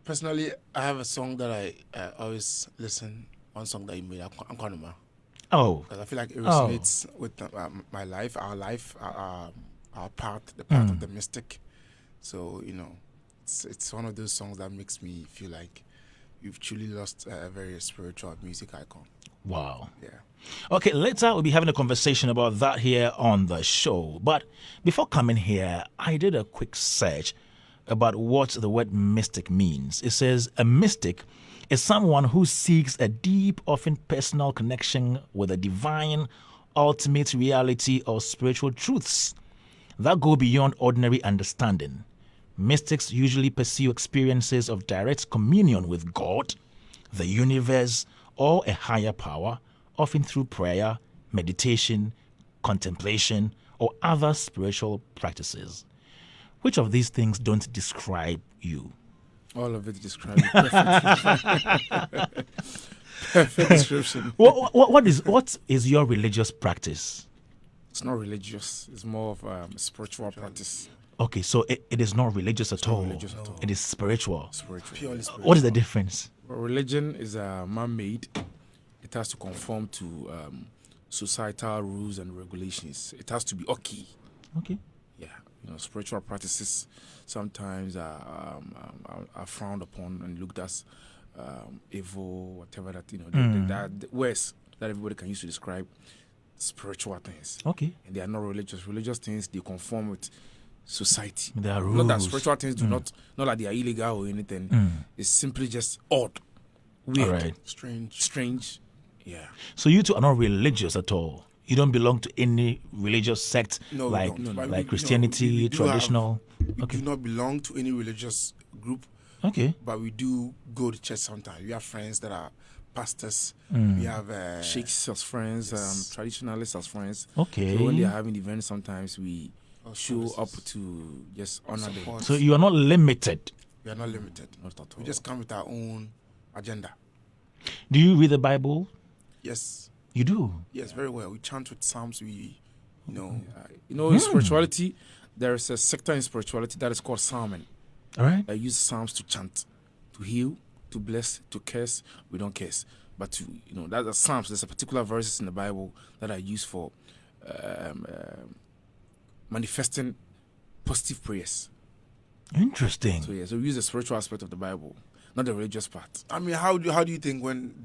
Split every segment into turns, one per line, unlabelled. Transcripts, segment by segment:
Personally, I have a song that I always listen. One song that you made, Ankonoma,
Oh.
because I feel like it resonates with my life, our path, the path of the mystic. So it's one of those songs that makes me feel like you've truly lost a very spiritual music icon.
Wow.
Yeah.
Okay, later we'll be having a conversation about that here on the show. But before coming here, I did a quick search about what the word mystic means. It says a mystic is someone who seeks a deep, often personal connection with a divine, ultimate reality or spiritual truths that go beyond ordinary understanding. Mystics usually pursue experiences of direct communion with God, the universe, or a higher power, often through prayer, meditation, contemplation, or other spiritual practices. Which of these things don't describe you?
All of it describes it perfectly. Perfect description.
What is your religious practice?
It's not religious. It's more of a spiritual practice.
Okay, so it is not religious at all.
Religious at all.
It is spiritual.
Purely spiritual.
What is the difference?
Religion is man-made. It has to conform to societal rules and regulations. It has to be okay.
Okay.
Yeah, spiritual practices sometimes are frowned upon and looked as evil, whatever that that words that everybody can use to describe spiritual things.
Okay.
And they are not religious. Religious things, they conform with society.
There are rules.
Not that spiritual things do not like they are illegal or anything. It's simply just odd, weird,
All right.
strange. Yeah.
So you two are not religious at all. You don't belong to any religious sect like Christianity, traditional.
We do not belong to any religious group.
Okay.
But we do go to church sometimes. We have friends that are pastors. We have sheikhs as friends, traditionalists as friends.
Okay.
So when they are having events, sometimes we show up to just honor them.
So you are not limited.
We are not limited. Not at all. We just come with our own agenda.
Do you read the Bible?
Yes.
You do?
Yes, very well. We chant with psalms. In spirituality, there is a sector in spirituality that is called psalming.
All right.
I use psalms to chant, to heal, to bless, to curse. We don't curse, but to that's the psalms. There's a particular verses in the Bible that I use for manifesting positive prayers.
Interesting.
So we use the spiritual aspect of the Bible, not the religious part. I mean, how do you think when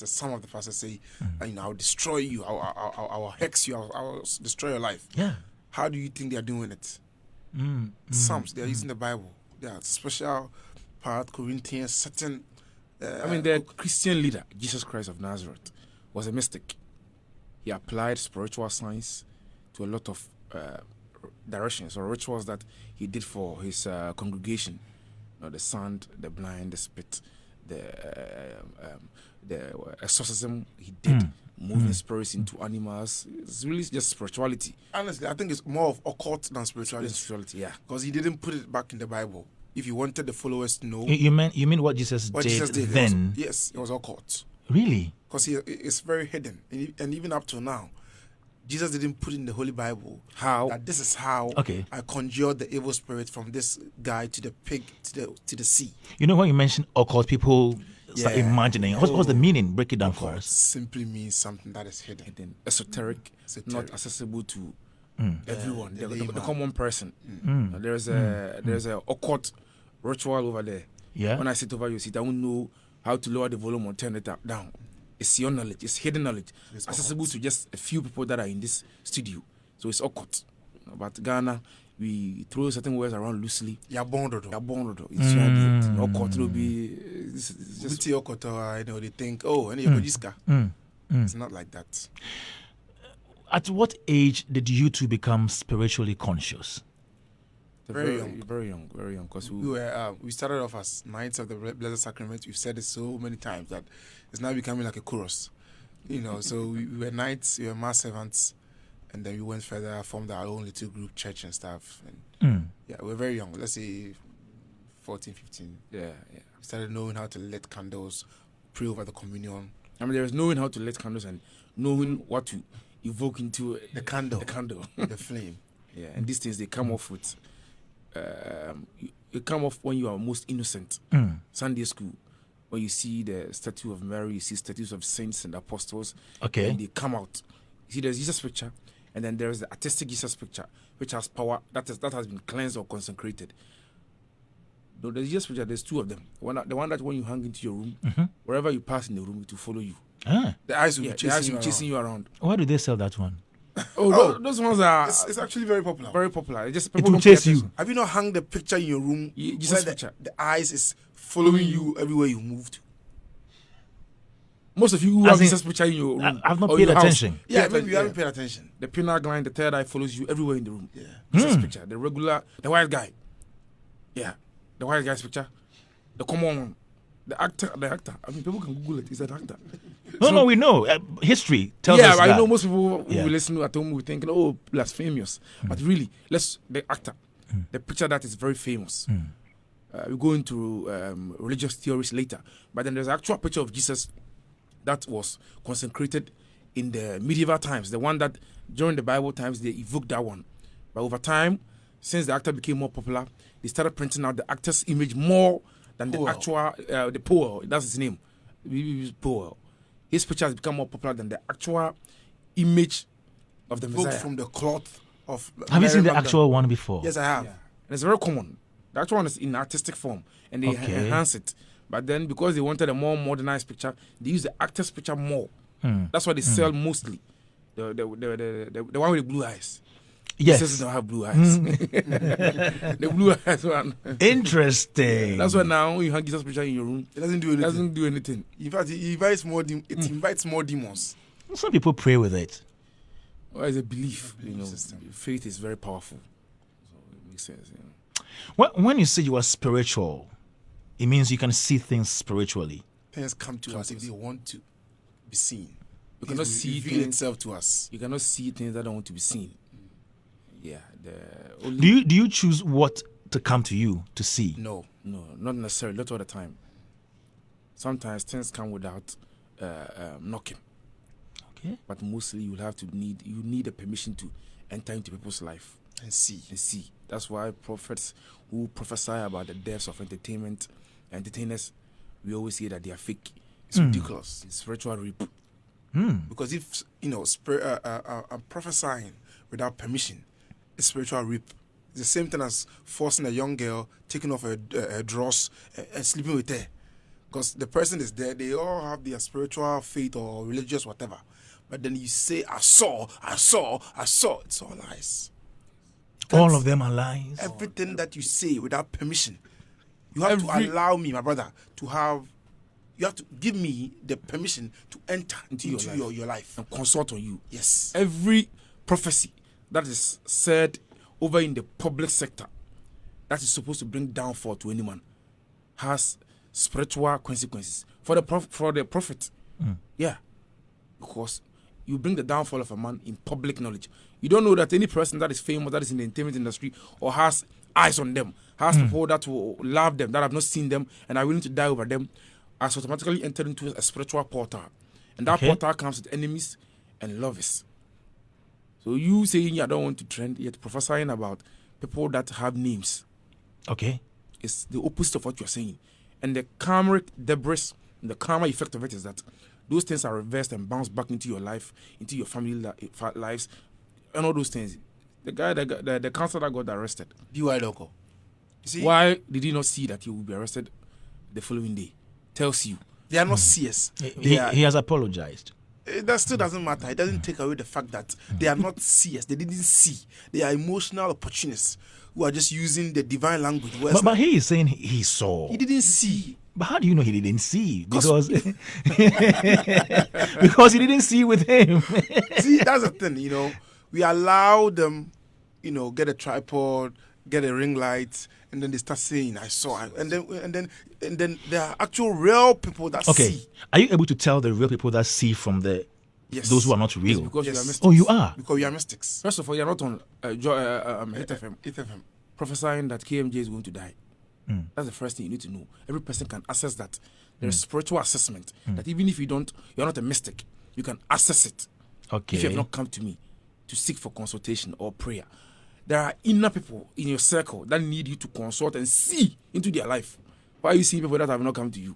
some of the pastors say, I'll destroy you, I'll hex you, I'll destroy your life?
Yeah.
How do you think they are doing it? Psalms, they are using the Bible. They are special part, Corinthians, certain. The Christian leader, Jesus Christ of Nazareth, was a mystic. He applied spiritual science to a lot of directions or rituals that he did for his congregation. The sand, the blind, the spit, the exorcism he did, moving spirits into animals. It's really just spirituality. Honestly, I think it's more of occult than spirituality. Yeah, because he didn't put it back in the Bible. If you wanted the followers to know,
you mean what Jesus did then?
It was occult.
Really?
Because it's very hidden, and even up to now, Jesus didn't put in the Holy Bible that this is how I conjured the evil spirit from this guy to the pig to the sea.
When you mention occult, people start imagining. What's the meaning? Break it down for us.
Simply means something that is hidden, esoteric, not accessible to everyone, the common person. There's a occult ritual over there.
Yeah.
When I sit over you, I won't know how to lower the volume or turn it down. It's your knowledge. It's hidden knowledge. It's accessible to just a few people that are in this studio. So it's occult. But Ghana, we throw certain words around loosely. Yabondo. It's occult. It'll be just occult. They think, it's not like that.
At what age did you two become spiritually conscious?
Very young. Because we started off as Knights of the Blessed Sacrament. We've said it so many times that it's now becoming like a chorus. So we were knights, we were mass servants, and then we went further, formed our own little group, church and stuff. And we're very young. Let's say 14, 15. Yeah. We started knowing how to light candles, pray over the communion. There is knowing how to light candles and knowing what to evoke into the candle, the flame. Yeah, and these things, they come off with
it come off when you are most innocent. Sunday school, when you see the statue of Mary, you see statues of saints and apostles.
Okay.
And they come out. You see, there's Jesus picture, and then there's the artistic Jesus picture, which has power that has been cleansed or consecrated. No, there's Jesus picture. There's two of them. The one that when you hang into your room, wherever you pass in the room, it will follow you.
The eyes will be
chasing you around.
Why do they sell that one?
Those ones are.
It's actually very popular.
Very popular. It
will chase you.
Have you not hung the picture in your room?
Jesus picture.
The eyes is following you everywhere you move to.
Most of you who have Jesus picture in your room,
I've not paid attention.
Yeah, maybe you haven't paid attention.
The pineal gland, the third eye follows you everywhere in the room.
Yeah.
Jesus picture. The white guy. Yeah. The white guy's picture. The common one. The actor. I mean, people can Google it. He's an actor.
No, we know. History tells us that.
Yeah, I know most people who listen at home will be thinking, oh, blasphemous. But really, the actor, the picture that is very famous. We go into religious theories later. But then there's an actual picture of Jesus that was consecrated in the medieval times. The one that during the Bible times, they evoked that one. But over time, since the actor became more popular, they started printing out the actor's image more than the actual, the Powell, that's his name, Powell. His picture has become more popular than the actual image of the Messiah.
From the cloth of...
Have you seen the actual one before?
Yes, I have.
Yeah. And it's very common. The actual one is in artistic form, and they enhance it. But then, because they wanted a more modernized picture, they use the actor's picture more. That's why they sell mostly. The one with the blue eyes.
Yes.
Jesus don't have blue eyes. The blue eyes one.
Interesting.
That's why now you hang Jesus picture in your room.
It doesn't do anything. In fact, it invites more demons.
Some people pray with it.
Well, it's a belief. System. Faith is very powerful. So it makes sense.
When you say you are spiritual, it means you can see things spiritually.
Things come to us if they want to be seen.
You cannot see
things itself to us.
You cannot see things that don't want to be seen. Yeah.
Do you choose what to come to you to see?
No, not necessarily. Not all the time. Sometimes things come without knocking.
Okay.
But mostly you need a permission to enter into people's life
and see.
That's why prophets who prophesy about the depths of entertainers, we always say that they are fake. It's ridiculous. It's spiritual rape.
Because if prophesying without permission, it's spiritual rape. It's the same thing as forcing a young girl, taking off her dress and sleeping with her. Because the person is there, they all have their spiritual faith or religious whatever. But then you say, I saw. It's all lies.
All of them are lies.
Everything that you say without permission. You have to allow me, my brother, you have to give me the permission to enter into your life
and consult on you.
Yes.
Every prophecy that is said over in the public sector that is supposed to bring downfall to anyone has spiritual consequences for the prophet. Yeah, because you bring the downfall of a man in public knowledge. You don't know that any person that is famous, that is in the entertainment industry, or has eyes on them, has people that will love them, that have not seen them, and are willing to die over them, has automatically entered into a spiritual portal. And that portal comes with enemies and lovers. So you saying I don't want to trend, yet prophesying about people that have names.
Okay.
It's the opposite of what you're saying. And the karmic debris, the karma effect of it is that those things are reversed and bounce back into your life, into your family lives, and all those things. The guy, the counselor that got arrested.
B.Y. Loco.
Why did he not see that he would be arrested the following day? Tells you.
They are not seers.
He has apologized.
That still doesn't matter. It doesn't take away the fact that they are not seers. They didn't see. They are emotional opportunists who are just using the divine language.
But he is saying he saw.
He didn't see.
But how do you know he didn't see? Because because he didn't see with him.
See, that's the thing, We allow them, get a tripod, get a ring light, and then they start saying, I saw. And then there are actual real people that see.
Are you able to tell the real people that see from those who are not real?
Yes, because you are mystics.
Oh, you are?
Because you are mystics.
First of all, you are not on Hit FM prophesying that KMJ is going to die. That's the first thing you need to know. Every person can access that. There's spiritual assessment that even if you're not a mystic, you can access it.
Okay.
If you have not come to me to seek for consultation or prayer. there are inner people in your circle that need you to consult and see into their life. Why are you seeing people that have not come to you?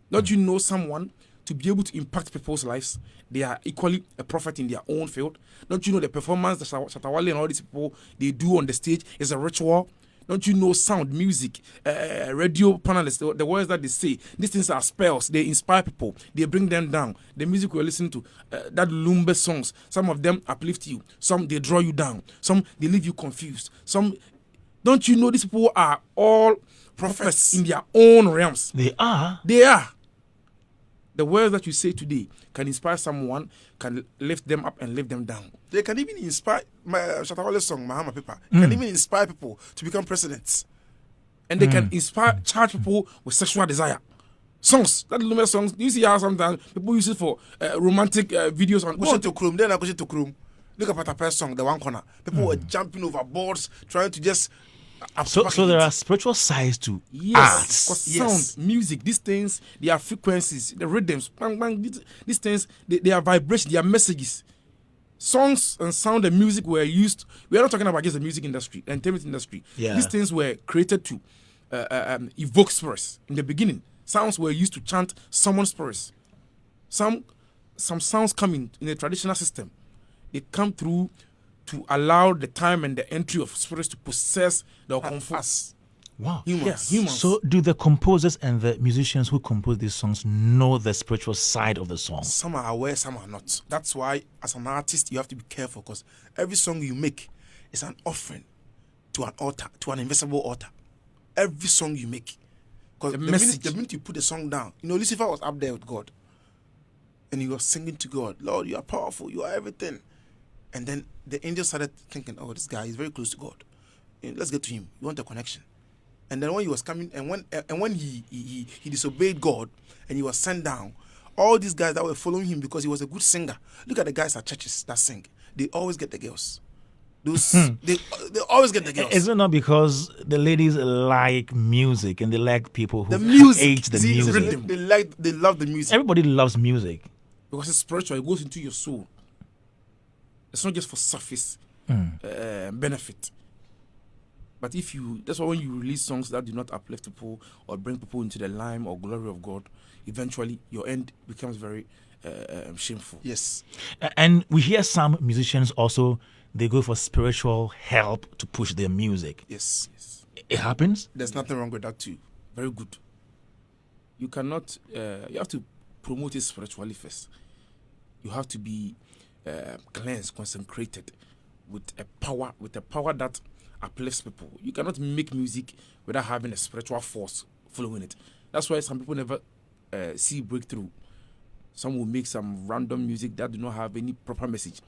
Don't you know someone to be able to impact people's lives? They are equally a prophet in their own field. Don't you know the performance that Shatawale and all these people they do on the stage is a ritual? Don't you know sound, music, radio panelists, the words that they say, these things are spells. They inspire people. They bring them down. The music we're listening to, that Lumbe songs, some of them uplift you. Some, they draw you down. Some, they leave you confused. Some, don't you know these people are all prophets in their own realms?
They are.
They are. The words that you say today can inspire someone, can lift them up and lift them down. They can even inspire, my Shatawale song, Mahama Pepa, can even inspire people to become presidents. And they can charge people with sexual desire. Songs, that Lume songs, do you see how sometimes people use it for romantic videos on Go to Chrome, then I go to Chrome. Look at Patapa's song, The One Corner. People were jumping over boards, trying to just...
So there are spiritual sides to
arts.
Yes.
Sound, music, these things, they are frequencies, the rhythms, bang, bang, these things, they are vibrations, they are messages. Songs and sound and music were used. We are not talking about just the music industry, the entertainment industry.
Yeah.
These things were created to evoke spirits. In the beginning, sounds were used to chant someone's spirits. Some sounds come in the traditional system. They come through to allow the time and the entry of spirits to possess the compass.
Wow.
Humans.
So do the composers and the musicians who compose these songs know the spiritual side of the song?
Some are aware, some are not. That's why as an artist you have to be careful, because every song you make is an offering to an altar, to an invisible altar. Every song you make. Because the minute you put the song down, Lucifer was up there with God. And he was singing to God, Lord, you are powerful, you are everything. And then the angel started thinking, oh, this guy is very close to God. Let's get to him. We want a connection. And then when he was coming, and when he disobeyed God and he was sent down, all these guys that were following him because he was a good singer. Look at the guys at churches that sing. They always get the girls. They always get the girls.
Is it not because the ladies like music and they like people who hate the music?
Rhythm. They love the music.
Everybody loves music
because it's spiritual. It goes into your soul. It's not just for surface benefit. But that's why when you release songs that do not uplift people or bring people into the lime or glory of God, eventually your end becomes very shameful.
Yes.
And we hear some musicians also, they go for spiritual help to push their music.
Yes.
It happens?
There's nothing wrong with that too. Very good. You cannot, you have to promote it spiritually first. You have to be cleansed, consecrated with a power that uplifts people. You cannot make music without having a spiritual force following it. That's why some people never see breakthrough. Some will make some random music that do not have any proper message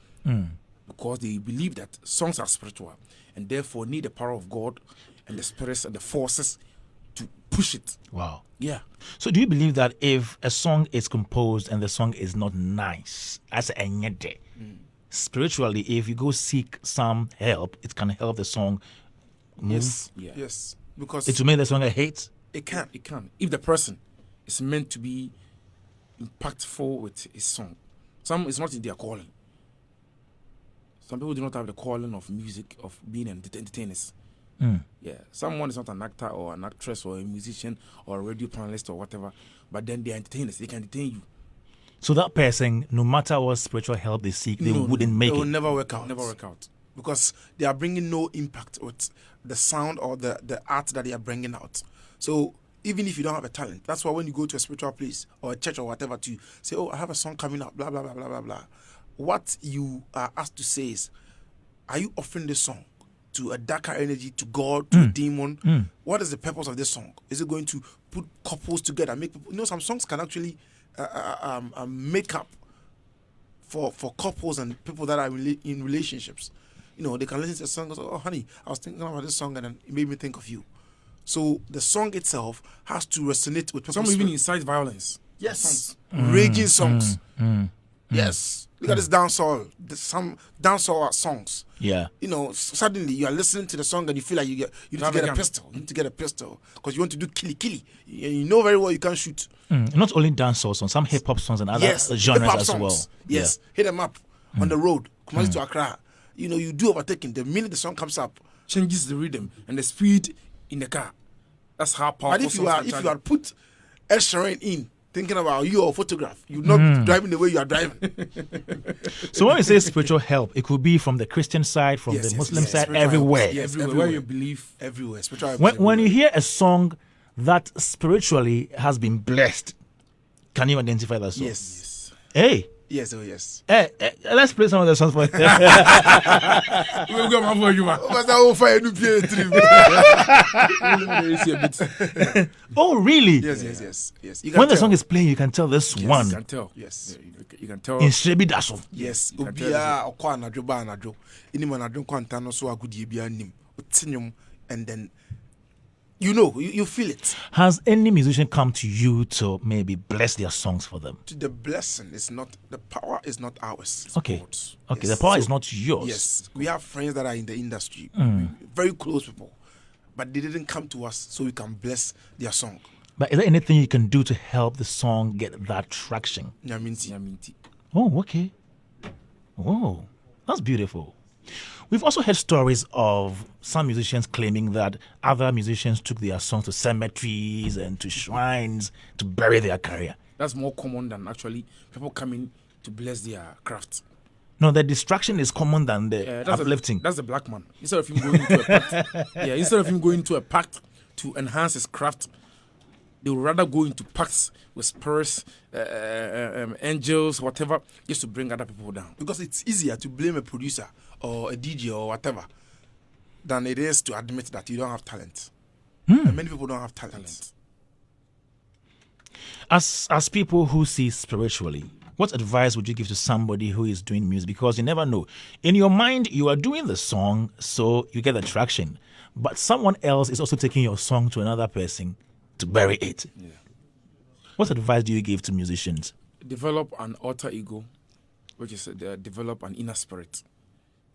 because they believe that songs are spiritual and therefore need the power of God and the spirits and the forces to push it.
Wow.
Yeah.
So do you believe that if a song is composed and the song is not nice, as a spiritually, if you go seek some help, it can help the song move?
Yes. Yeah. Yes. Because
it will make the song a hit?
It can. If the person is meant to be impactful with his song. Some it's not in their calling. Some people do not have the calling of music, of being entertainers. Yeah. Someone is not an actor or an actress or a musician or a radio panelist or whatever, but then they are entertainers. They can entertain you.
So that person, no matter what spiritual help they seek, they wouldn't make it.
It will never work out. Never work out. Because they are bringing no impact with the sound or the art that they are bringing out. So even if you don't have a talent, that's why when you go to a spiritual place or a church or whatever to say, oh, I have a song coming up, blah, blah, blah, blah, blah, blah. What you are asked to say is, are you offering this song to a darker energy, to God, to a demon? What is the purpose of this song? Is it going to put couples together, make people... some songs can actually make up for couples and people that are in relationships. They can listen to a song and say, oh, honey, I was thinking about this song and then it made me think of you. So the song itself has to resonate with people. Some even incite violence. Yes. Raging songs. Yes. Look at this dancehall. Some dancehall songs.
Yeah.
Suddenly you are listening to the song and you feel like you need to get a pistol. You need to get a pistol because you want to do killy. You know very well you can't shoot.
Not only dancehall songs, some hip hop songs and other genres as well.
Yes. Yeah. Hit them up on the road. Kumasi to Accra.
you do overtaking. The minute the song comes up,
changes the rhythm and the speed in the car. That's how powerful.
But if you had put Ed Sheeran in, thinking about your photograph, you're not driving the way you are driving.
So when we say spiritual help, it could be from the Christian side, from the Muslim side, everywhere.
Yes,
everywhere you believe.
Everywhere. Spiritual help
When you hear a song that spiritually has been blessed, can you identify that song?
Yes.
Hey.
Yes, oh yes.
Let's play some of the songs for you.
We'll go for you, man.
Oh, really?
Yes.
When the song is playing, you can tell this one.
You can tell.
Yes.
You can tell.
In Shrebi Daso.
Yes. Obia okwa anadwo ba anadwo. Ini mo anadwo kwanta no so agudie bia nim. Otinyum and then you feel it.
Has any musician come to you to maybe bless their songs for them?
The blessing is not, the power is not ours. It's
Okay.
God's.
Okay,
Yes.
the power is not yours.
Yes. We have friends that are in the industry, very close people, but they didn't come to us so we can bless their song.
But is there anything you can do to help the song get that traction?
Nyaminti.
Oh, okay. Oh, that's beautiful. We've also heard stories of some musicians claiming that other musicians took their songs to cemeteries and to shrines to bury their career.
That's more common than actually people coming to bless their craft.
No, the distraction is common than the uplifting.
That's the black man. Instead of him going into a pact, instead of him going to a pact to enhance his craft, they would rather go into pacts with spirits, angels, whatever, just to bring other people down.
Because it's easier to blame a producer or a DJ or whatever than it is to admit that you don't have talent. And many people don't have talent.
As people who see spiritually, what advice would you give to somebody who is doing music? Because you never know. In your mind, you are doing the song, so you get the traction. But someone else is also taking your song to another person to bury it.
Yeah.
What advice do you give to musicians?
Develop an alter ego, which is develop an inner spirit.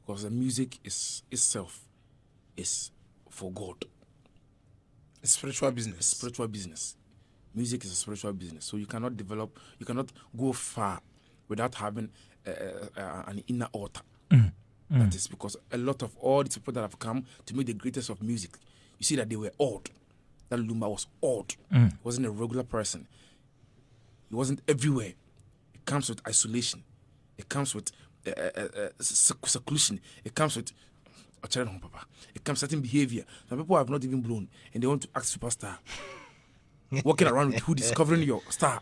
Because the music itself is for God.
It's spiritual business.
It's spiritual business. Music is a spiritual business. So you cannot go far without having an inner altar. That is because a lot of all these people that have come to make the greatest of music, you see that they were odd. That Lumba was odd. He wasn't a regular person. He wasn't everywhere. It comes with isolation. It comes with seclusion. It comes with it comes certain behavior. Some people have not even blown and they want to act superstar. Walking around with hoodies covering your star.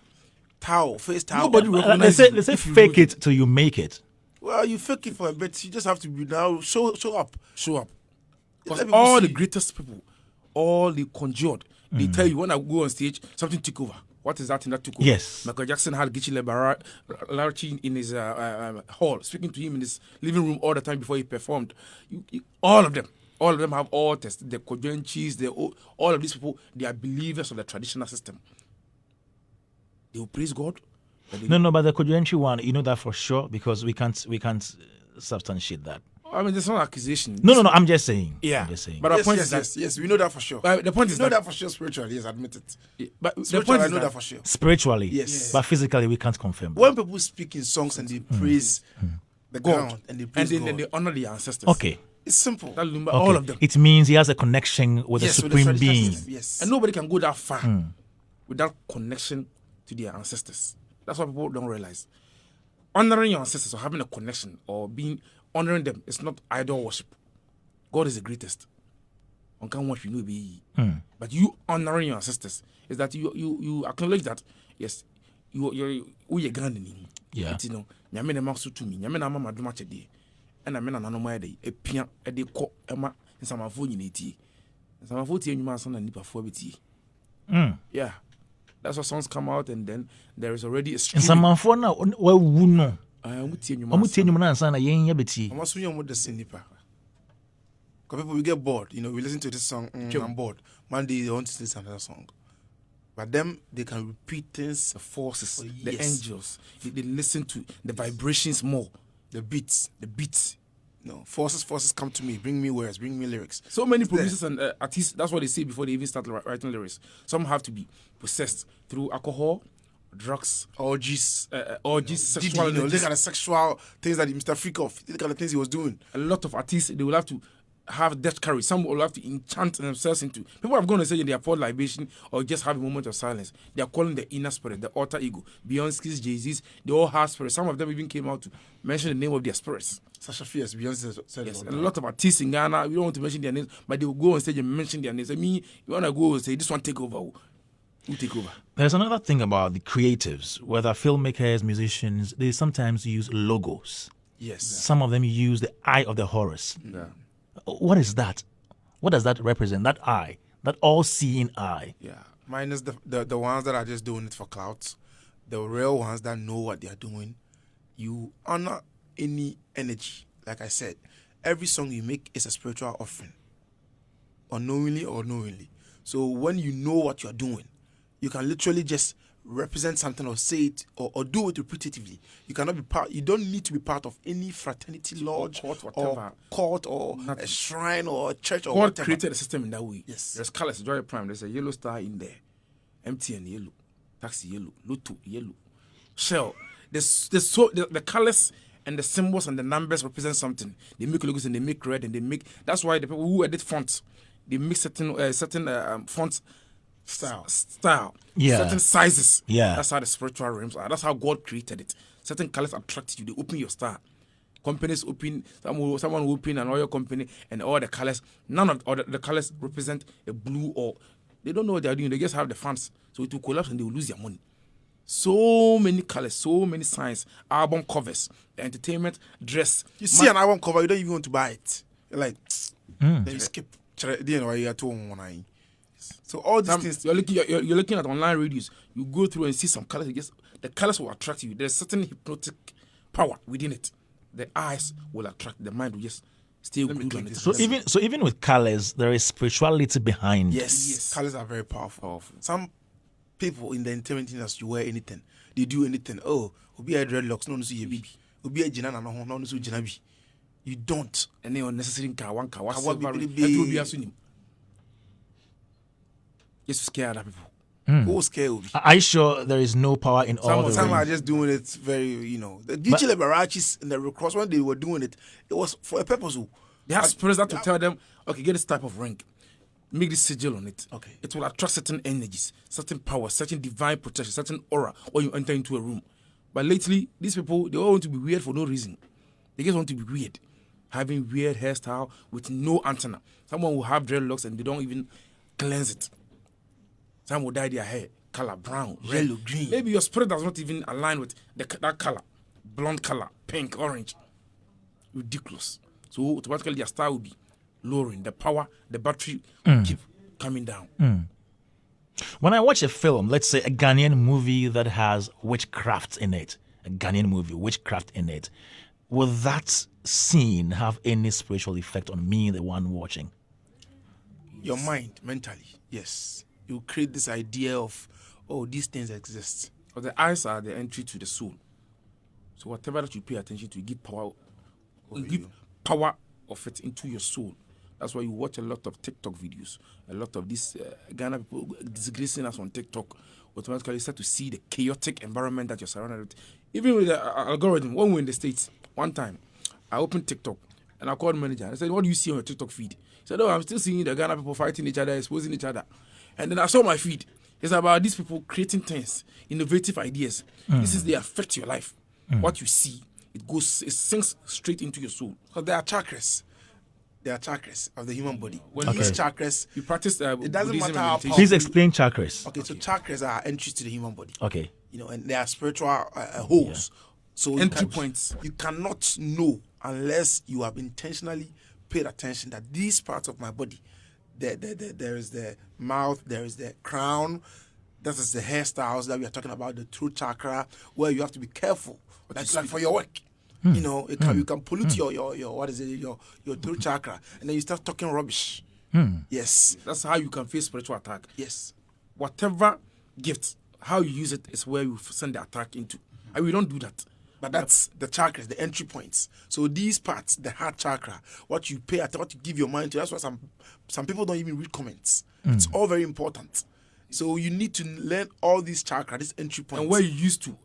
Towel, face towel.
Nobody recognizes. They say fake it till you make it.
Well, you fake it for a bit. You just have to be now show up.
Because all the greatest people, all the conjured, they tell you when I go on stage, something took over. What is that thing that took over?
Yes.
Michael Jackson had Geechee Larchi in his hall, speaking to him in his living room all the time before he performed. All of them have altars. The Kojenchis, all of these people, they are believers of the traditional system. They will praise God.
No, but the Kojenchi one, you know that for sure because we can't substantiate that.
I mean, there's no accusation.
No, I'm just saying.
Yeah.
I'm just saying.
But our point is that
yes, we know that for sure.
the point is
we know that for sure spiritually, yes, admit it.
But the
Spiritually,
point
I
is
know that
that
for sure.
Spiritually,
Yes.
but physically we can't confirm.
When people speak in songs and they praise the
God
ground and they praise
and
God,
they honor their ancestors.
Okay.
it's simple.
That Lumba,
Okay.
all of them.
It means he has a connection with
Yes,
the
with
supreme
traditional
being.
system, yes.
And nobody can go that far without connection to their ancestors. That's what people don't realize. Honoring your ancestors or having a connection or honoring them is not idol worship. God is the greatest. On can watch you be. But you honoring your ancestors is that you acknowledge that yes, you're granding.
Yeah.
You know, nyame na maso to me, nyame na mama do mache de. And I mean an anomaly day, a pian, a de co, Emma, and some of unity. And some of 40 and son and nipa for beti. Yeah. That's what songs come out, and then there is already a stream.
And some for now, well, we know.
I'm
I'm telling you, man, son, I ain't yet.
I'm also young with the sniper. Because people we get bored, we listen to this song, I'm bored. Monday they want to listen to another song. But them, they can repeat things.
the forces,
Oh,
the
yes.
angels. They listen to the vibrations more.
The beats. Forces come to me, bring me words, bring me lyrics.
So many producers and artists, that's what they say before they even start writing lyrics. Some have to be possessed through alcohol, drugs,
orgies,
sexual.
Look at the sexual things that Mr. Freakoff. Look at the things he was doing.
A lot of artists, they will have to have death carry. Some will have to enchant themselves into. People have gone to say in their pour libation or just have a moment of silence. They are calling the inner spirit, the alter ego. Beyonce's, Jay-Z's, they all have spirits. Some of them even came out to mention the name of their spirits.
Sasha Fierce, Beyonce said
yes, a lot of artists in Ghana, we don't want to mention their names, but they will go on stage and mention their names. I mean, you want to go and say, this one take over. Who take over?
There's another thing about the creatives, whether filmmakers, musicians, they sometimes use logos.
Yes.
Some of them use the eye of the Horus.
Yeah.
What is that? What does that represent? That eye, that all-seeing eye.
Yeah. Mine is the ones that are just doing it for clout. The real ones that know what they are doing. You honor any energy. Like I said, every song you make is a spiritual offering. Unknowingly or knowingly. So when you know what you're doing, you can literally just represent something or say it or do it repetitively. You cannot be part. You don't need to be part of any fraternity lodge or court or a shrine or a church or
God
whatever.
created a system in that way.
Yes.
There's colors. Joy Prime. There's a yellow star in there. MTN yellow. Taxi yellow. Lotto yellow. Shell. The colors and the symbols and the numbers represent something. They make logos and they make red and they make. That's why the people who edit fonts, they make certain fonts. Style,
yeah,
certain sizes.
Yeah,
that's how the spiritual realms are. That's how God created it. Certain colors attract you. They open your star. Companies open. Someone will open an oil company, and all the colors. None of the colors represent a blue or they don't know what they are doing. They just have the funds, so it will collapse and they will lose their money. So many colors, so many signs. Album covers, entertainment, dress.
You see an album cover, you don't even want to buy it. You're like, then you skip. So all these things
you're looking at online radios. You go through and see some colors. The colors will attract you. There's certain hypnotic power within it. The eyes will attract. The mind will just stay glued on it.
So even with colors, there is spirituality behind.
Yes. Colors are very powerful. Some people in the entertainment industry wear anything. They do anything. Oh, obi a dreadlocks, no so ye baby. Obi a jina na no so jina bi. You don't.
Any unnecessary car. Just scare other people.
Who scare Obi?
Are you sure there is no power in all the
Some are just doing it very, The DJ Barachis in the Red Cross, when they were doing it, it was for a purpose.
They have spirits that will tell them, okay, get this type of ring. Make this sigil on it.
Okay.
It will attract certain energies, certain power, certain divine protection, certain aura when you enter into a room. But lately, these people, they all want to be weird for no reason. They just want to be weird. Having weird hairstyle with no antenna. Someone will have dreadlocks and they don't even cleanse it. Some will dye their hair color brown,
yellow, green.
Maybe your spirit does not even align with that color, blonde color, pink, orange. Ridiculous. So automatically your star will be lowering. The power, the battery will keep coming down.
When I watch a film, let's say a Ghanaian movie that has witchcraft in it, will that scene have any spiritual effect on me, the one watching?
Your mind, mentally, yes. You create this idea of, these things exist.
But the eyes are the entry to the soul. So whatever that you pay attention to, you give power. Power of it into your soul. That's why you watch a lot of TikTok videos. A lot of these Ghana people disgracing us on TikTok. Automatically start to see the chaotic environment that you're surrounded with. Even with the algorithm, when we were in the States, one time, I opened TikTok and I called the manager. I said, what do you see on your TikTok feed? He said, I'm still seeing the Ghana people fighting each other, exposing each other. And then I saw my feed. It's about these people creating things, innovative ideas. This is they affect your life. What you see, it sinks straight into your soul.
Because there are chakras. There are chakras of the human body. When these chakras,
you practice.
It doesn't matter how powerful.
Please explain chakras.
Okay, so chakras are entries to the human body.
Okay.
And they are spiritual holes. Yeah. So
entry points.
You cannot know unless you have intentionally paid attention that these parts of my body, there is the mouth, there is the crown, that is the hairstyles that we are talking about, the throat chakra, where you have to be careful. Like for your work. You can pollute your what is it, your throat chakra, and then you start talking rubbish. Yes.
That's how you can face spiritual attack.
Yes.
Whatever gift, how you use it is where you send the attack into. And we don't do that.
But that's the chakras, the entry points. So these parts, the heart chakra, what you pay attention, what you give your mind to, that's why some people don't even read comments. It's all very important. So you need to learn all these chakras, these entry points.
And where you used to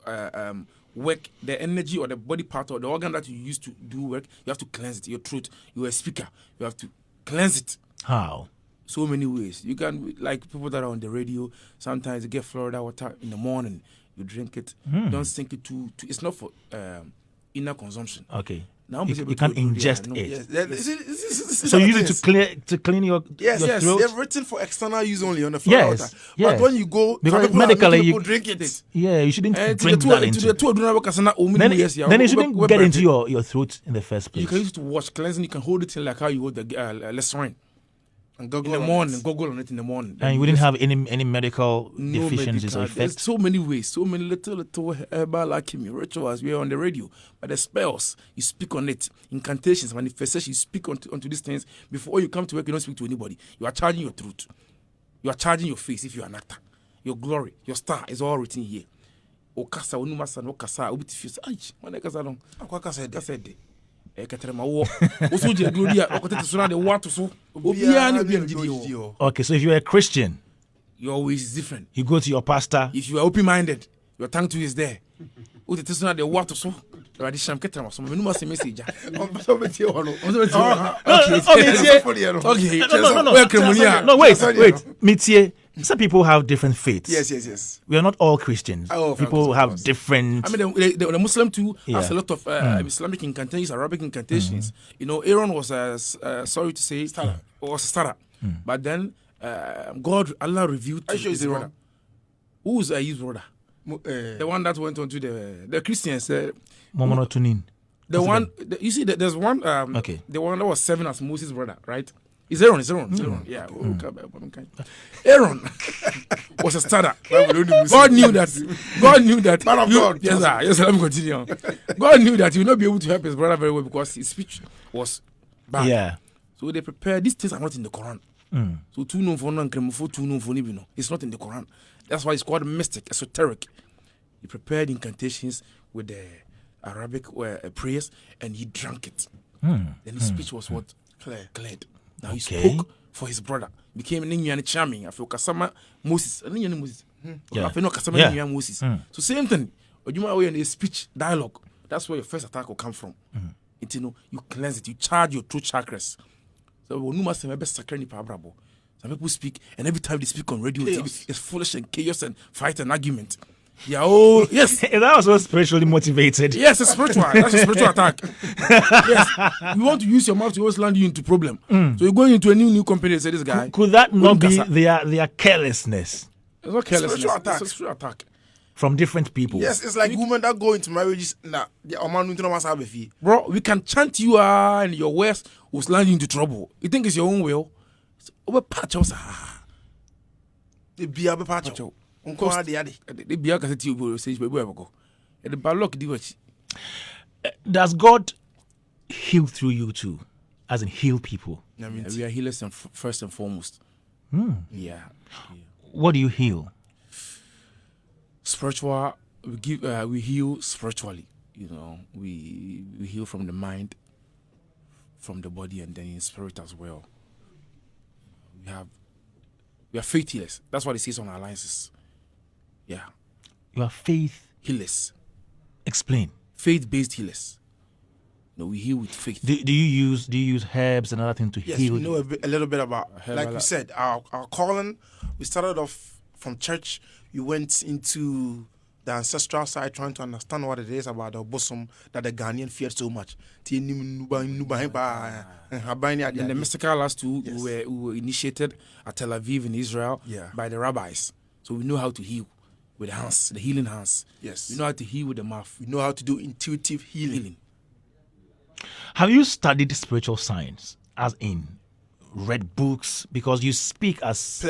work, the energy or the body part or the organ that you used to do work, you have to cleanse it. Your throat, you're a speaker, you have to cleanse it.
How?
So many ways. You can, like people that are on the radio, sometimes they get Florida water in the morning, you drink it. Don't sink it too. It's not for inner consumption.
Okay.
Now
you can ingest it.
Yes.
So you use it to clean your
yes,
your
yes.
throat?
They're written for external use only on the Florida water.
Yes.
But when you go,
because
people
medically
people
you
drink it.
Yeah, you shouldn't drink that into. Then it shouldn't get into your throat in the first place.
You can use it to wash, cleansing. You can hold it in like how you hold the Listerine.
And
In the morning, goggle on it in the morning.
And you wouldn't have any medical deficiencies or effects.
There's so many ways, so many little herbal alchemy rituals. We are on the radio, but the spells you speak on it, incantations, manifestations. You speak onto these things before you come to work. You don't speak to anybody. You are charging your truth. You are charging your face if you are an actor. Your glory, your star is all written here. Okasa onumasa no kasa obitifuse. Ay, wana kasa no. Akwa kasa de. Okay,
so if you're a Christian,
your always is different.
You go to your pastor.
If you are open-minded, your tongue too is there.
No, wait. Métier. Some people have different faiths.
Yes.
We are not all Christians. People have different.
I mean, the Muslim too has a lot of Islamic incantations, Arabic incantations. You know, Aaron was sorry to say, was a starter. But then Allah revealed to his brother. Who was his brother? The one that went on to the Christians.
Momonotunin.
You see, there's one.
Okay.
The one that was serving as Moses' brother, right? It's Aaron. Yeah. Aaron was a starter. God knew that.
Man of God.
Yes, let me continue. God knew that he would not be able to help his brother very well because his speech was bad.
Yeah.
So they prepared. These things are not in the Quran. So it's not in the Quran. That's why it's called mystic, esoteric. He prepared incantations with the Arabic prayers, and he drank it. Then his speech was what? Cleared. Now he spoke for his brother. Became an charming. I feel Kasama Moses. Moses. So same thing. In his speech, dialogue. That's where your first attack will come from. You cleanse it. You charge your true chakras. So when you must have best sacred parable. Some people speak, and every time they speak on radio, it's foolish and chaos and fight and argument. Yeah, yes.
That was so spiritually motivated.
Yes, it's spiritual. That's a spiritual attack. Yes. You want to use your mouth to always land you into problem. So you're going into a new company and say, this guy.
Could that not be their carelessness?
It's not carelessness.
It's
a spiritual attack.
From different people.
Yes, it's like women that go into marriages.
Bro, we can chant you and your words will land you into trouble. You think it's your own will? Over patch us.
The beer patch.
Does God heal through you too? As in heal people?
We are healers first and foremost. Yeah.
What do you heal?
Spiritual. We heal spiritually. We heal from the mind, from the body, and then in spirit as well. We are faith healers. That's what it says on our alliances. Yeah.
You are faith
healers.
Explain.
Faith-based healers. We heal with faith.
Do you use herbs and other things to heal?
Yes, we know a little bit about. Like we said, our calling. We started off from church. You went into the ancestral side, trying to understand what it is about the bosom that the Ghanaian feared so much. In the
mystical last two, we were initiated at Tel Aviv in Israel by the rabbis. So we know how to heal with the hands, the healing hands.
Yes.
We know how to heal with the mouth.
We know how to do intuitive healing.
Have you studied spiritual science, as in read books? Because you speak as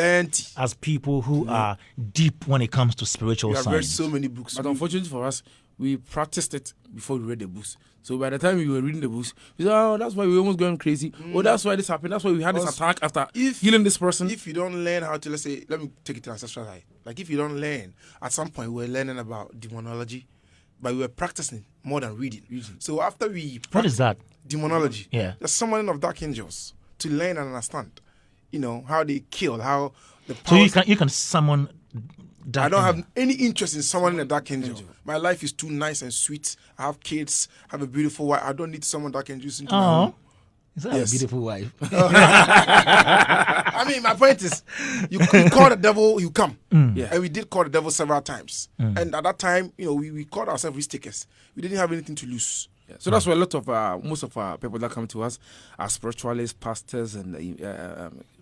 people who are deep when it comes to spiritual science.
We have read so many books.
But unfortunately for us, we practiced it before we read the books. So by the time we were reading the books, we said, that's why we almost going crazy. That's why this happened. That's why we had this attack after healing this person.
If you don't learn how to, let me take it to ancestral side. Like if you don't learn, at some point we were learning about demonology, but we were practicing more than reading. So after we
what is that?
Demonology.
Yeah.
The summoning of dark angels to learn and understand, how they kill, how
So you can summon dark
I don't
angel.
have any interest in summoning a dark angel. My life is too nice and sweet. I have kids, I have a beautiful wife. I don't need to summon dark angels into my home.
Is that
Yes.
a beautiful wife?
I mean, my point is, you call the devil, you come.
Yeah.
And we did call the devil several times. And at that time, we called ourselves risk takers. We didn't have anything to lose.
Yeah. So that's why a lot of most of our people that come to us are spiritualists, pastors, and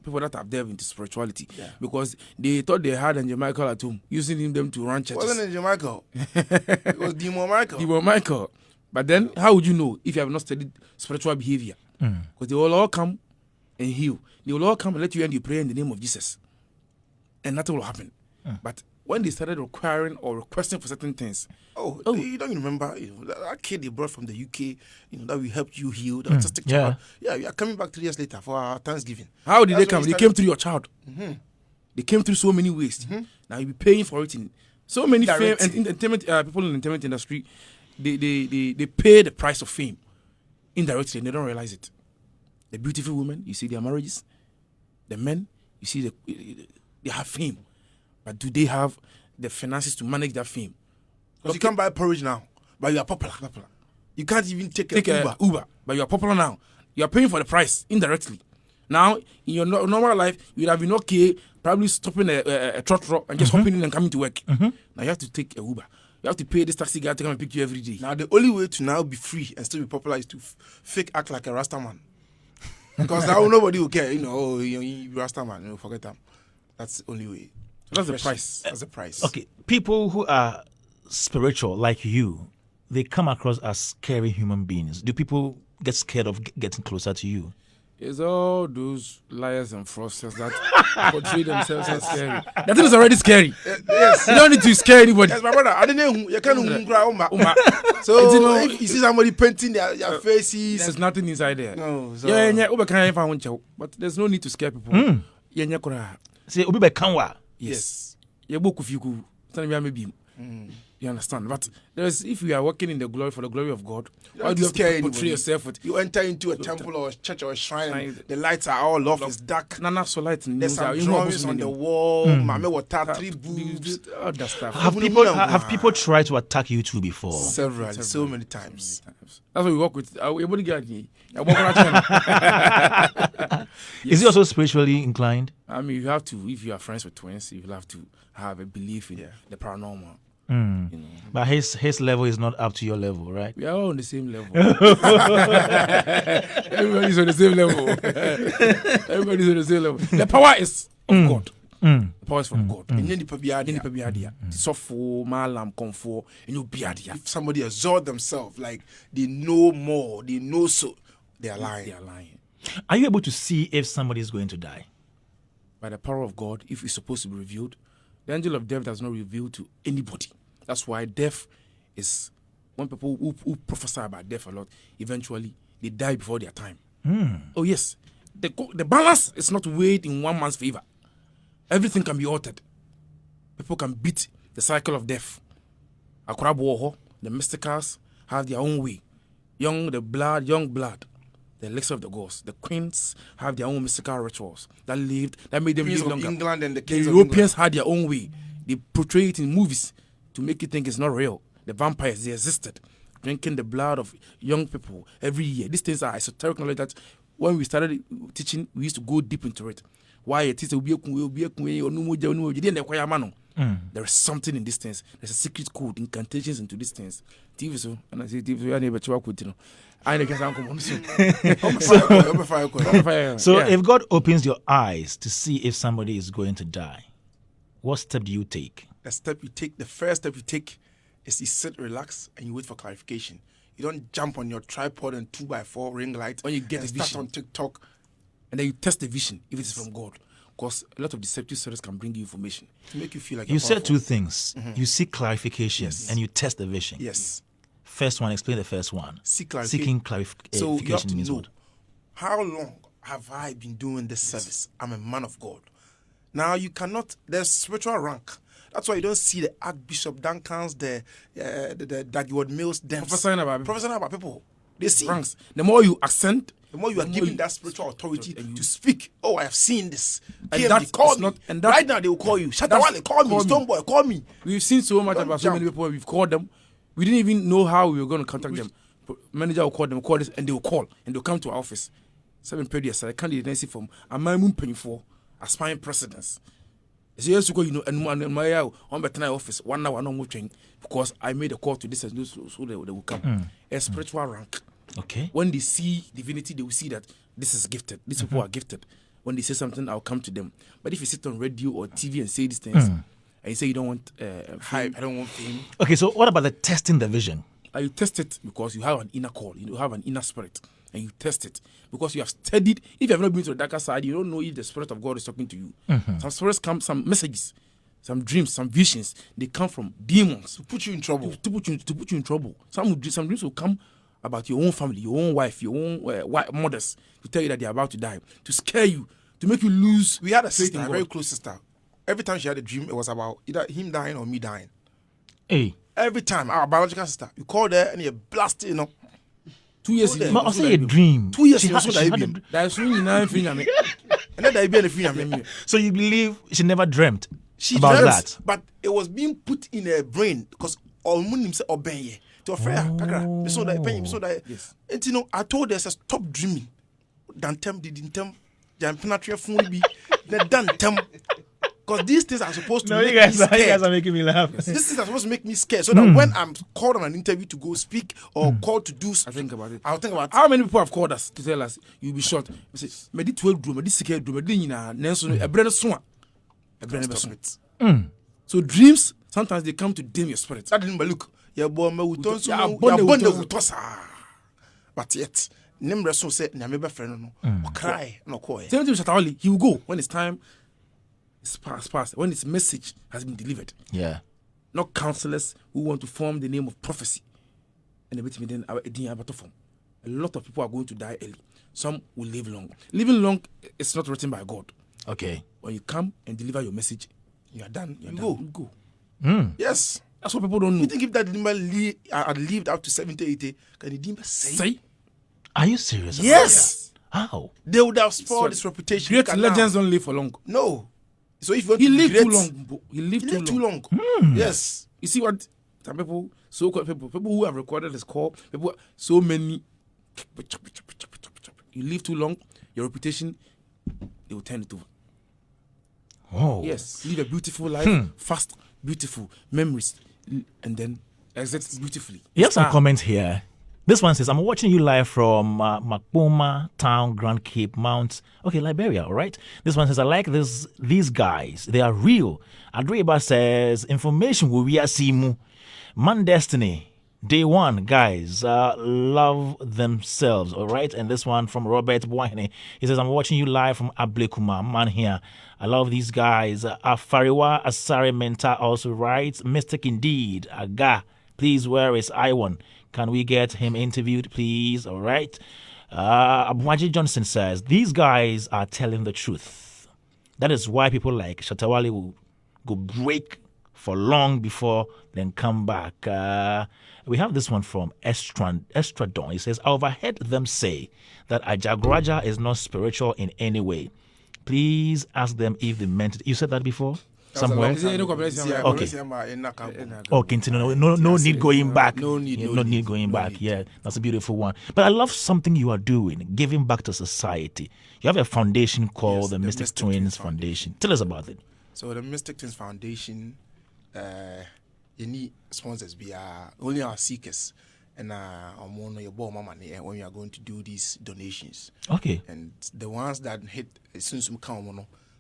people that have delved into spirituality because they thought they had Angel Michael at home, using them to run churches.
It wasn't Angel Michael. It was Demon Michael.
Demon Michael. But then, how would you know if you have not studied spiritual behavior? Because they will all come and heal. They will all come and let you end your prayer in the name of Jesus, and nothing will happen. But when they started requiring or requesting for certain things,
you don't remember that kid they brought from the UK, that we helped you heal, the autistic child. Yeah, we are coming back 3 years later for our Thanksgiving.
How did they come? They came through your child. They came through so many ways. Now you'll be paying for it in so many fame and entertainment people in the entertainment industry. They pay the price of fame indirectly, and they don't realize it. The beautiful women, you see their marriages. The men, you see they have fame, but do they have the finances to manage that fame?
Because you can't buy porridge now, but you are popular. You can't even take a
Uber, but you are popular now. You are paying for the price indirectly. Now, in your normal life, you would have been okay, probably stopping a trotro and just hopping in and coming to work. Now you have to take a Uber. You have to pay this taxi guy to come and pick you every day.
Now the only way to now be free and still be popular is to fake act like a Rasta man. Because now nobody will care, you Rasta man, forget that. That's the only way.
So that's the price.
That's the price.
Okay, people who are spiritual like you, they come across as scary human beings. Do people get scared of getting closer to you?
It's all those liars and fraudsters that portray themselves as scary. That thing is already scary.
Yes.
You don't need to scare anybody.
Yes, my brother. I didn't know you can't So if you see somebody painting their faces,
There's nothing inside there.
No, so
But there's no need to scare people.
Say, Obi Kanwa.
Yes. You understand? But if you are working in the glory for the glory of God, why do you have to portray yourself with?
You enter into a temple or a church or a shrine, and the lights are all off. It's dark.
There's
some drawings on the wall. Mame water, 3 boobs.
All that stuff.
Have people tried to attack you too before?
Several, so many times.
That's why we work with.
Is he also spiritually inclined?
I mean, you have to. If you are friends with twins, you will have to have a belief in the paranormal.
But his level is not up to your level, right?
We are all on the same level. Everybody's on the same level. Everybody's on the same level. The power is of God. The power is from God.
If somebody exalt themselves, like they know more, they know so, they are lying.
Are you able to see if somebody is going to die?
By the power of God, if it's supposed to be revealed, the angel of death does not reveal to anybody. That's why death is, when people who prophesy about death a lot, eventually they die before their time. Oh yes, the balance is not weighed in one man's favor. Everything can be altered. People can beat the cycle of death. The mysticals have their own way. Young blood. The elixir of the gods. The queens have their own mystical rituals that made them live longer.
England and the
Europeans had their own way. They portray it in movies to make you think it's not real. The vampires, they existed, drinking the blood of young people every year. These things are esoteric knowledge that when we started teaching, we used to go deep into it. Why it is there is something in these things. There's a secret code, incantations into these things. So
if God opens your eyes to see if somebody is going to die, what step do you take?
The first step you take is you sit, relax, and you wait for clarification. You don't jump on your tripod and 2x4 ring light
when you get a vision
on TikTok,
and then you test the vision if it is from God. Because a lot of deceptive stories can bring you information
to make you feel like
you said two things. You seek clarification and you test the vision.
Yes.
First one, explain the first one.
Seeking
clarification.
So you have to know, how long have I been doing this service? I'm a man of God. Now you cannot. There's spiritual rank. That's why you don't see the Archbishop Duncans, the Dagwood Mills,
prophesying about
people.
They see. Ranks. The more you ascend,
the more you are given that spiritual authority to speak. Oh, I have seen this.
And that call me. And
right now they will call you. Shatawale, call me. Stoneboy, call me.
We've seen so much about so many people. We've called them. We didn't even know how we were going to contact them. Manager will call them, call this, and they will call, and they'll come to our office. 7 periods. I candidacy from a man paying for aspiring presidents. So years ago, you know, and my on the office 1 hour no more train because I made a call to this and so they will come. A spiritual rank.
Okay.
When they see divinity, they will see that this is gifted. These people are gifted. When they say something, I'll come to them. But if you sit on radio or TV and say these things, and you say you don't want hype, I don't want fame.
Okay, so what about the testing the vision?
You test it because you have an inner call. You have an inner spirit, and you test it because you have studied. If you have not been to the darker side, you don't know if the spirit of God is talking to you. Some spirits come, some messages, some dreams, some visions. They come from demons
to put you in trouble.
To put you in trouble. Some dreams will come about your own family, your own wife, your own mothers, to tell you that they are about to die, to scare you, to make you lose.
We had a sister, a very close sister. Every time she had a dream, it was about either him dying or me dying.
Hey.
Every time, our biological sister, you call her and you blast it,
2 years ago.
But also a dream.
2 years ago, so you believe she never dreamt
she
about
dreamt,
that?
But it was being put in her brain because to a friend, so that and you know, I told her, stop dreaming. Because these things are supposed to make me scared.
You guys are making me laugh.
These things are supposed to make me scared. So that when I'm called on an interview to go speak or called to do
I think about it.
I'll think about it.
How many people have called us to tell us you'll be shot? We say, "Medi 12 drum, medi sike drum, medi nyina nenso no ebrene so a." So dreams sometimes they come to dim your spirit.
That didn't look. But yet, name so said, "Nyame friend no, cry no cry."
Same thing with Shatawale. He will go when it's time. It's past. When his message has been delivered.
Yeah.
Not counselors who want to form the name of prophecy. And everything then a lot of people are going to die early. Some will live long. Living long is not written by God.
Okay.
When you come and deliver your message, you are done. You go.
Yes.
That's what people don't know.
You think if that Dimba had lived up to 70, 80, can the Dimba say?
Are you serious?
Yes.
How?
They would have spoiled his reputation.
Great legends don't live for long.
No. So if you
he lived too long. He lived too long.
Yes.
You see what some people, so-called people who have recorded his call, people, so many. You live too long, your reputation, they will turn it over.
Oh.
Yes. Live a beautiful life, fast, beautiful memories, and then exit beautifully.
You have some comments here. This one says, I'm watching you live from Makboma Town, Grand Cape, Mount. Okay, Liberia, all right? This one says, I like these guys. They are real. Adreba says, information will be a simu. Man Destiny, day one, guys, love themselves, all right? And this one from Robert Boahene. He says, I'm watching you live from Ablekuma, man here. I love these guys. Afariwa Asare Menta also writes, Mystic indeed. Aga, please, where is Iwan? Can we get him interviewed, please? All right. Abwaji Johnson says, these guys are telling the truth. That is why people like Shatawale will go break for long before then come back. We have this one from Estradon. He says, I overheard them say that Ajagraja is not spiritual in any way. Please ask them if they meant it. You said that before? Somewhere? Okay. No need going back. No need going back. Yeah, that's a beautiful one. But I love something you are doing, giving back to society. You have a foundation called the Mystic Twins Foundation. Tell us about it.
So the Mystic Twins Foundation, any sponsors only our seekers and your money when we are going to do these donations.
Okay.
And the ones that hit soon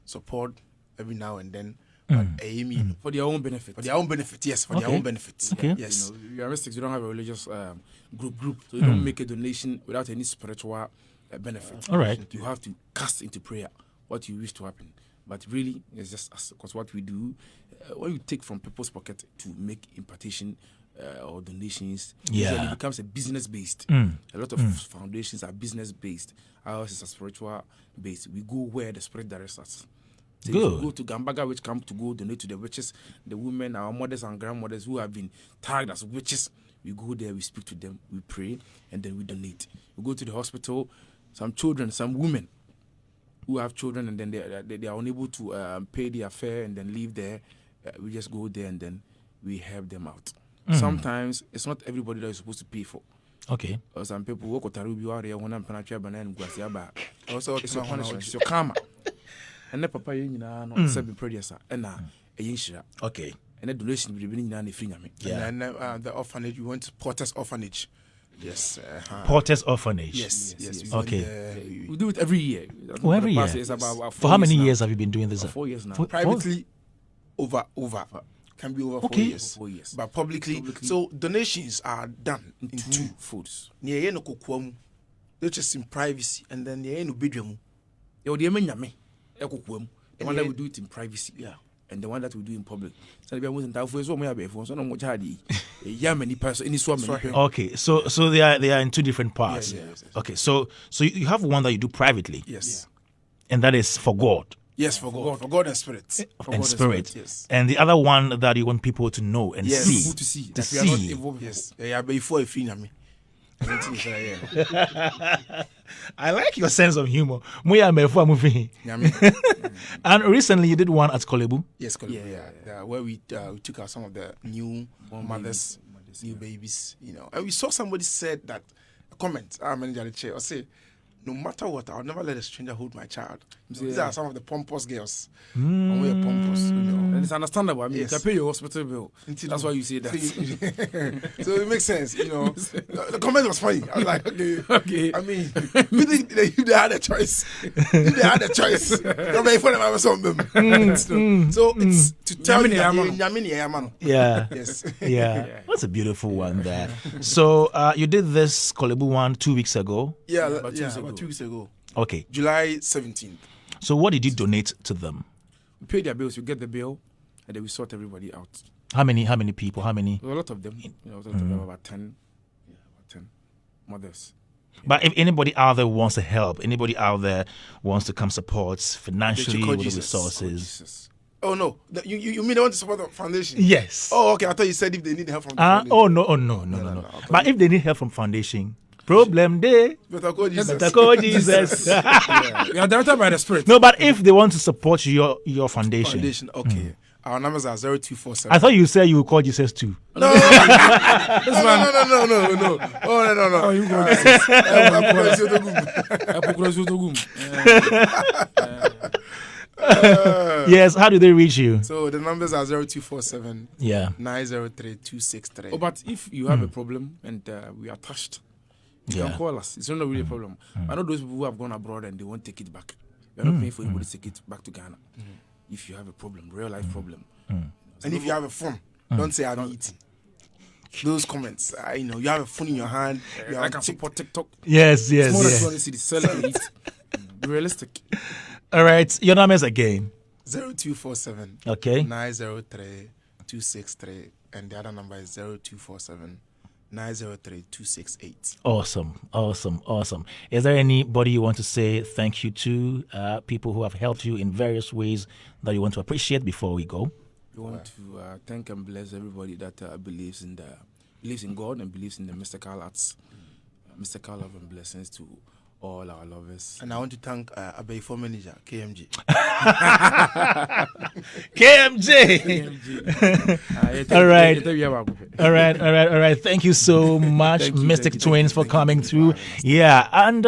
support every now and then. But
for their own benefit.
For their own benefit, yes. For their own benefit.
Okay.
Yes.
You are mystics, you don't have a religious group. So you don't make a donation without any spiritual benefit.
All right.
You have to cast into prayer what you wish to happen. But really, it's just because what we do, when you take from people's pocket to make impartation or donations, usually it becomes a business-based. A lot of foundations are business-based. Ours is a spiritual-based. We go where the spirit directs us. So if you go to Gambaga, which come to go donate to the witches, the women, our mothers and grandmothers who have been tagged as witches, We go there, we speak to them, we pray, and then we donate. We go to the hospital. Some children, some women who have children, and then they are unable to pay their fare and then leave there. We just go there and then we help them out. Sometimes it's not everybody that is supposed to pay for.
Okay.
Some people work with Tarubi area when I'm penetrating banana and Guasiaba. Also, it's your punishment, it's your karma. And the papa, you know, not seven producer, and now a yinshira.
Okay.
And the donation will be beginning on the free.
Yeah. And then the orphanage, we went to Porter's Orphanage. Yes.
Porter's Orphanage.
Yes.
Okay.
We do it every year.
Oh, every year.
It's about
for how many years have you been doing this?
4 years now.
Privately, over. Can be over 4 years.
4 years.
But publicly, so donations are done in two
foods.
Near no kokwamu, which is in privacy, and then near no bedroom.
The one that we do it in privacy. Yeah. And the one that we do in public. So we
Okay, so they are in two different parts.
Yes.
Okay, so you have one that you do privately.
Yes.
And that is for God.
Yes, for God and spirit.
And spirit.
Yes.
And the other one that you want people to know and see.
To see.
To see.
Yes. Yeah, before a free me.
I like your sense of humor. And recently you did one at Kolebu.
Yes, Kolebu. Yeah. Where we took out some of the new mothers, new babies, you know. And we saw somebody said that a comment, our manager at the chair, or say, no matter what, I'll never let a stranger hold my child. These are some of the pompous girls. And we're pompous, you know.
And it's understandable. I mean, you can pay your hospital bill. That's why you say that.
So it makes sense, you know. The comment was funny. I was like, okay. I mean, if they had a choice. Don't make fun of my son. So it's to tell you that.
Yeah.
Yes.
Yeah. That's a beautiful one there. So you did this Kolebu one 2 weeks ago.
Yeah, about 2 weeks ago.
Okay.
July 17th.
So what did you donate to them?
We pay their bills, we get the bill, and then we sort everybody out.
How many people? How many?
A lot of them. About 10 mothers.
But if anybody out there wants to help, anybody out there wants to come support financially with the resources.
Oh no! You mean they want to support the foundation?
Yes.
Oh, okay. I thought you said if they need help from the foundation.
Oh no. But if they need help from foundation, problem day.
Better call Jesus.
Better call Jesus.
We are directed by the Spirit.
No, but if they want to support your foundation.
Okay. Our numbers are 0247.
I thought you said you would call Jesus too.
No. No. Oh no.
Oh, you go.
Yes, how do they reach you?
So the numbers are 0247
Yeah.
903 263.
Oh, but if you have a problem and we are touched, you can call us. It's not really a problem. I know those people who have gone abroad and they won't take it back. We are not paying for anybody to take it back to Ghana. If you have a problem, real life problem.
And if you have a phone, don't say I've eaten. Those comments, you have a phone in your hand.
I can support TikTok.
Yes.
More than 200 cities. Sell it and eat. Be realistic.
All right, your numbers again.
0247
Okay.
903 263, and the other number is 0247 903 268.
Awesome. Is there anybody you want to say thank you to? People who have helped you in various ways that you want to appreciate before we go?
We want to thank and bless everybody that believes in God and believes in the mystical arts. Mystical love and blessings to all our lovers.
And I want to thank Abayfo manager, KMG.
KMJ. All right. Thank you so much, Mystic Twins, for coming through. Yeah, and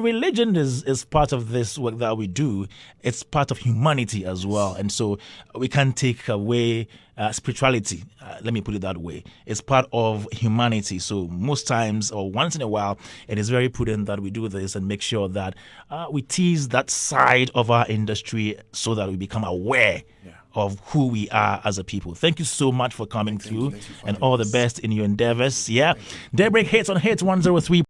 religion is part of this work that we do. It's part of humanity as well, and so we can't take away spirituality. Let me put it that way. It's part of humanity. So most times, or once in a while, it is very prudent that we do this and make sure that we tease that side of our industry so that we become aware of who we are as a people. Thank you so much for coming through, and all the best in your endeavors. Yeah, Daybreak Hits on Hits 103.